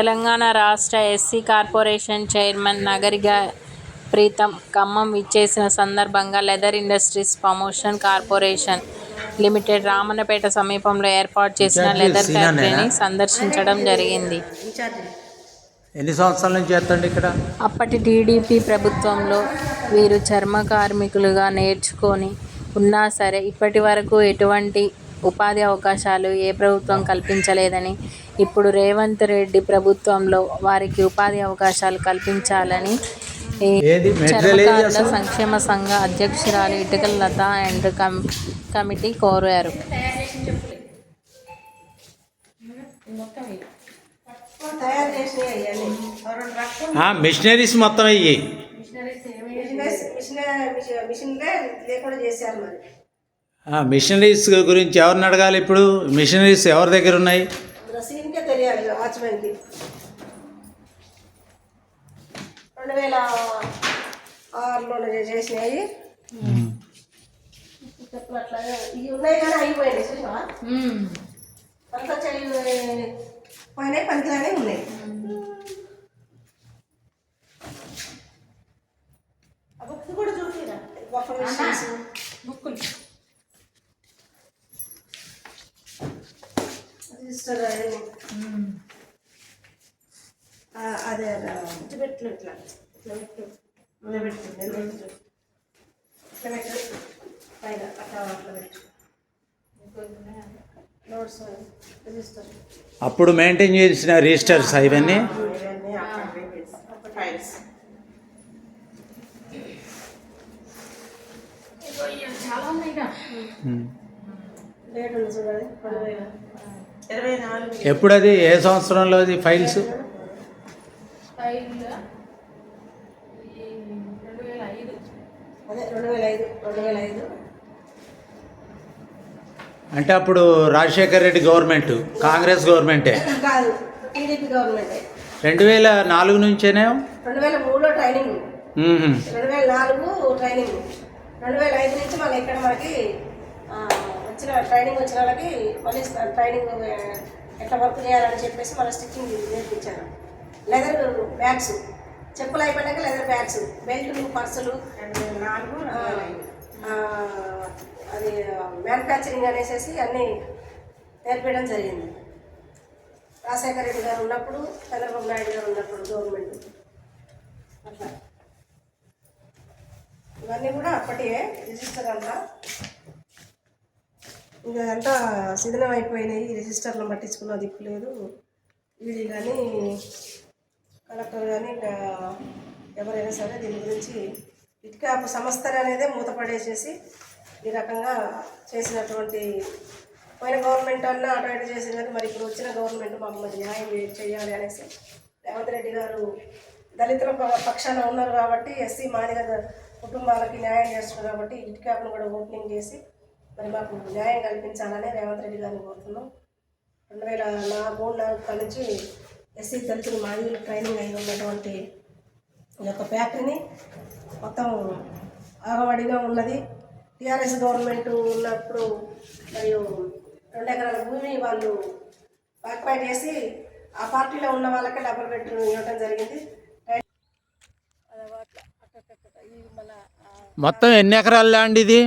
తెలంగాణ రాష్ట్ర SC corporation chairman Nagariga Preetham Khammam విచ్చేసిన సందర్భంగా leather industries promotion corporation limited Ramannapeta సమీపంలో ఏర్పాటు చేసిన లెదర్ ఫ్యాక్టరీని సందర్శించడం జరిగింది. ఎన్ని సంవత్సరాల నుంచి చేస్తండి ఇక్కడ? అప్పటి టీడీపీ ప్రభుత్వంలో వీరు చర్మ కార్మికులుగా నేర్చుకొని ఉన్నా సరే ఇప్పటి వరకు ఎటువంటి ఉపాధి అవకాశాలు ఏ ప్రభుత్వం కల్పించలేదని, ఇప్పుడు రేవంత్ రెడ్డి ప్రభుత్వంలో వారికి ఉపాధి అవకాశాలు కల్పించాలని చర్మకారుల సంక్షేమ సంఘ అధ్యక్షురాలు ఇటుకల లత అండ్ కమిటీ కోరారు. మిషనరీస్ మొత్తం అయ్యి మిషనరీస్ గురించి ఎవరిని అడగాలి? ఇప్పుడు మిషనరీస్ ఎవరి దగ్గర ఉన్నాయి? తెలియాలి. వాచ్మెన్కి 2006లో చేసినాయి. చెప్పినట్లాగా ఇవి ఉన్నాయి కానీ అయిపోయింది. చూసినావా? అంతా పోయినాయి, పనికిరానే ఉన్నాయి. ఆ బుక్స్ కూడా చూసిరా? బుక్కులు రిజిస్టర్ అదే పెట్టు, ఇట్లా ఇట్లా పెట్టు, పెట్టు, ఇట్లా పెట్టు, పైన అట్లా అట్లా పెట్టు. నోట్స్ రిజిస్టర్ అప్పుడు మెయింటైన్ చేసిన రిజిస్టర్స్ ఇవన్నీ ఫైల్స్. డేట్ ఉంది చూడండి, 2024. ఎప్పుడు అది ఏ సంవత్సరంలో అది ఫైల్స్? అదే 2005. అంటే అప్పుడు రాజశేఖర్ రెడ్డి గవర్నమెంట్, కాంగ్రెస్ గవర్నమెంటే కాదు, టీడీపీ గవర్నమెంటే. 2004 నుంచేనే 2003లో ట్రైనింగ్, 2004 ట్రైనింగ్, 2005 నుంచి మళ్ళీ ఇక్కడ మనకి వచ్చిన ట్రైనింగ్ వచ్చిన వాళ్ళకి మళ్ళీ ట్రైనింగ్ ఎట్లా వర్క్ చేయాలని చెప్పేసి మళ్ళీ స్టిచ్చింగ్ నేర్పించారు. లెదర్ బ్యాగ్స్, చెప్పులు అయిపోయాక లెదర్ బ్యాగ్స్, బెల్టులు, పర్సులు, 2004 అది మ్యానుఫ్యాక్చరింగ్ అనేసి అన్నీ నేర్పించడం జరిగింది. రాజశేఖర రెడ్డి గారు ఉన్నప్పుడు, చంద్రబాబు నాయుడు గారు ఉన్నప్పుడు గవర్నమెంట్ అట్లా ఇవన్నీ కూడా అప్పటికే రిజిస్టర్ అంతా ఇదంతా శిథిలం అయిపోయినాయి. రిజిస్టర్లో పట్టించుకున్న దిక్కు లేదు. వీళ్ళు కానీ కలెక్టర్ కానీ ఎవరైనా సరే దీని గురించి ఇటుక సంస్థ అనేదే మూతపడేసేసి ఈ రకంగా చేసినటువంటి పోయిన గవర్నమెంట్ అన్నా అటు ఇటు చేసింది. కానీ మరి ఇప్పుడు వచ్చిన గవర్నమెంట్ మమ్మల్ని న్యాయం చేయాలి అనేసి రేవంత్ రెడ్డి గారు దళితుల పక్షాన ఉన్నారు కాబట్టి, ఎస్సీ మాదిగ కుటుంబాలకి న్యాయం చేస్తున్నారు కాబట్టి ఇటు క్యాప్ను కూడా ఓపెనింగ్ చేసి మరి మాకు న్యాయం కల్పించాలని రేవంత్ రెడ్డి గారిని కోరుతున్నాం. 2003-4 నుంచి ఎస్సీ దళితులు మాదిగలు ట్రైనింగ్ అయి ఉన్నటువంటి ఈ యొక్క ఫ్యాక్టరీని మొత్తం ఆగవడిగా ఉన్నది. టీఆర్ఎస్ గవర్నమెంట్ ఉన్నప్పుడు మరియు 2 ఎకరాల భూమిని వాళ్ళు ఆక్యుపై చేసి ఆ పార్టీలో ఉన్న వాళ్ళకే డబుల్ బెడ్రూమ్ ఇవ్వడం జరిగింది. మొత్తం ఎన్ని ఎకరాల ల్యాండ్ ఇది?